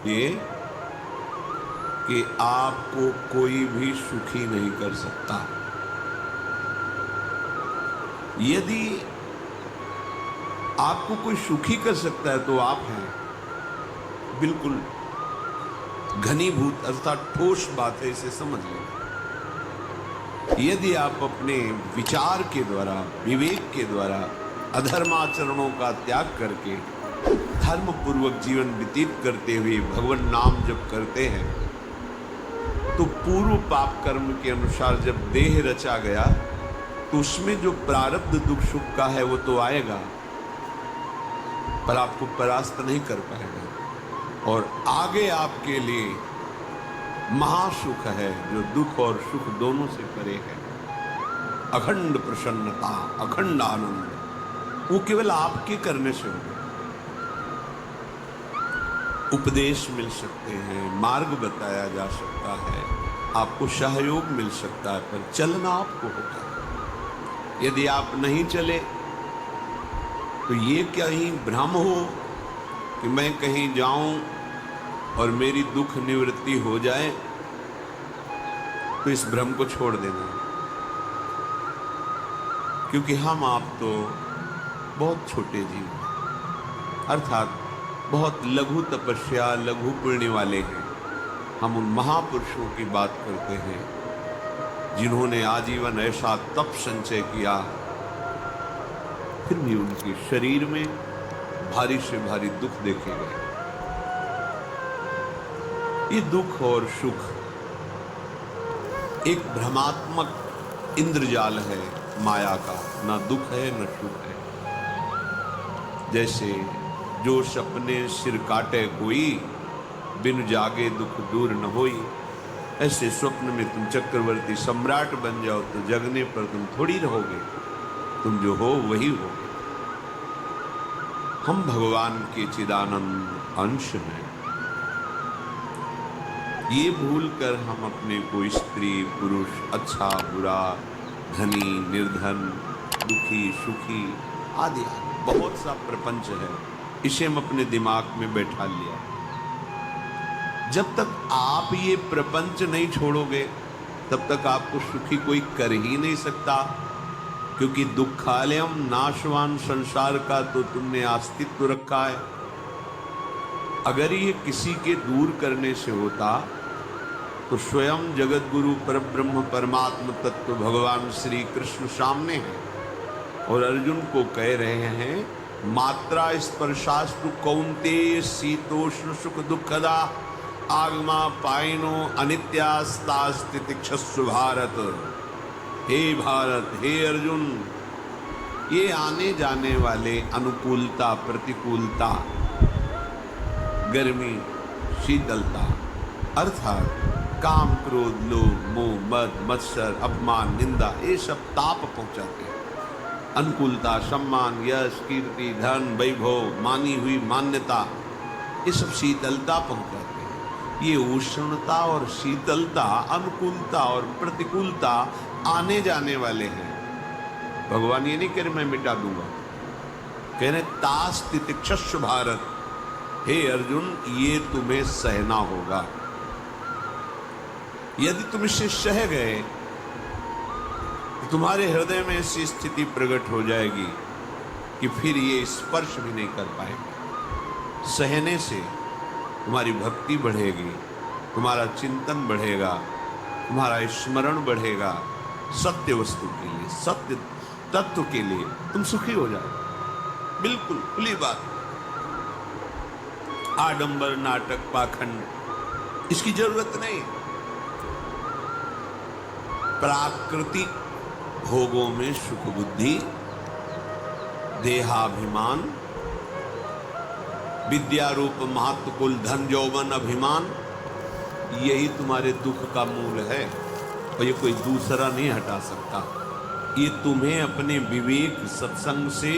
ये कि आपको कोई भी सुखी नहीं कर सकता। यदि आपको कोई सुखी कर सकता है तो आप हैं। बिल्कुल घनीभूत अर्थात ठोस बात है, इसे समझ लें। यदि आप अपने विचार के द्वारा, विवेक के द्वारा अधर्माचरणों का त्याग करके धर्म पूर्वक जीवन व्यतीत करते हुए भगवान नाम जप करते हैं, तो पूर्व पाप कर्म के अनुसार जब देह रचा गया तो उसमें जो प्रारब्ध दुख सुख का है वो तो आएगा, पर आपको परास्त नहीं कर पाएगा। और आगे आपके लिए महासुख है जो दुख और सुख दोनों से परे है। अखंड प्रसन्नता, अखंड आनंद, वो केवल आपके करने से होगा। उपदेश मिल सकते हैं, मार्ग बताया जा सकता है, आपको सहयोग मिल सकता है, पर चलना आपको होगा। यदि आप नहीं चले तो ये कहीं भ्रम हो कि मैं कहीं जाऊं और मेरी दुख निवृत्ति हो जाए, तो इस भ्रम को छोड़ देना। क्योंकि हम आप तो बहुत छोटे जीव हैं, अर्थात बहुत लघु तपस्या, लघु पुण्य वाले हैं। हम उन महापुरुषों की बात करते हैं जिन्होंने आजीवन ऐसा तप संचय किया, फिर भी उनके शरीर में भारी से भारी दुख देखे गए। ये दुख और सुख एक भ्रमात्मक इंद्रजाल है माया का, ना दुख है न सुख है। जैसे जो सपने सिर काटे कोई, बिन जागे दुख दूर न होई। ऐसे स्वप्न में तुम चक्रवर्ती सम्राट बन जाओ तो जगने पर तुम थोड़ी रहोगे, तुम जो हो वही हो। हम भगवान के चिदानंद अंश हैं। ये भूल कर हम अपने को स्त्री पुरुष, अच्छा बुरा, धनी निर्धन, दुखी सुखी आदि बहुत सा प्रपंच है, इसे हम अपने दिमाग में बैठा लिया। जब तक आप ये प्रपंच नहीं छोड़ोगे तब तक आपको सुखी कोई कर ही नहीं सकता, क्योंकि दुखालयम नाशवान संसार का तो तुमने अस्तित्व रखा है। अगर ये किसी के दूर करने से होता तो स्वयं जगत गुरु परब्रह्म परमात्म तत्व भगवान श्री कृष्ण सामने हैं और अर्जुन को कह रहे हैं, मात्रा स्पर्शास्तु कौन्तेय शीतोष्ण सुख दुखदा आगमा पायनो अनित्यास्तास्तितिक्षस्व भारत। हे भारत, हे अर्जुन, ये आने जाने वाले अनुकूलता प्रतिकूलता, गर्मी शीतलता, अर्थात काम क्रोध लोभ मोह मद मत्सर अपमान निंदा, ये सब ताप पहुंचाते हैं। अनुकूलता सम्मान यश कीर्ति धन वैभव, मानी हुई मान्यता, ये सब शीतलता पहुंचाते हैं। ये उष्णता और शीतलता, अनुकूलता और प्रतिकूलता आने जाने वाले हैं। भगवान ये नहीं कह रहे मैं मिटा दूंगा, कह रहे तास्तितिक्षस्व भारत। हे अर्जुन, ये तुम्हें सहना होगा। यदि तुम इसे सह गए तो तुम्हारे हृदय में ऐसी स्थिति प्रकट हो जाएगी कि फिर ये स्पर्श भी नहीं कर पाएंगे। सहने से तुम्हारी भक्ति बढ़ेगी, तुम्हारा चिंतन बढ़ेगा, तुम्हारा स्मरण बढ़ेगा। सत्य वस्तु के लिए, सत्य तत्व के लिए तुम सुखी हो जाओ। बिल्कुल खुली बात। आडंबर नाटक पाखंड इसकी जरूरत नहीं। प्राकृतिक भोगों में सुख बुद्धि, देहाभिमान, विद्या रूप महत्व कुल धन यौवन अभिमान, यही तुम्हारे दुख का मूल है और ये कोई दूसरा नहीं हटा सकता। ये तुम्हें अपने विवेक सत्संग से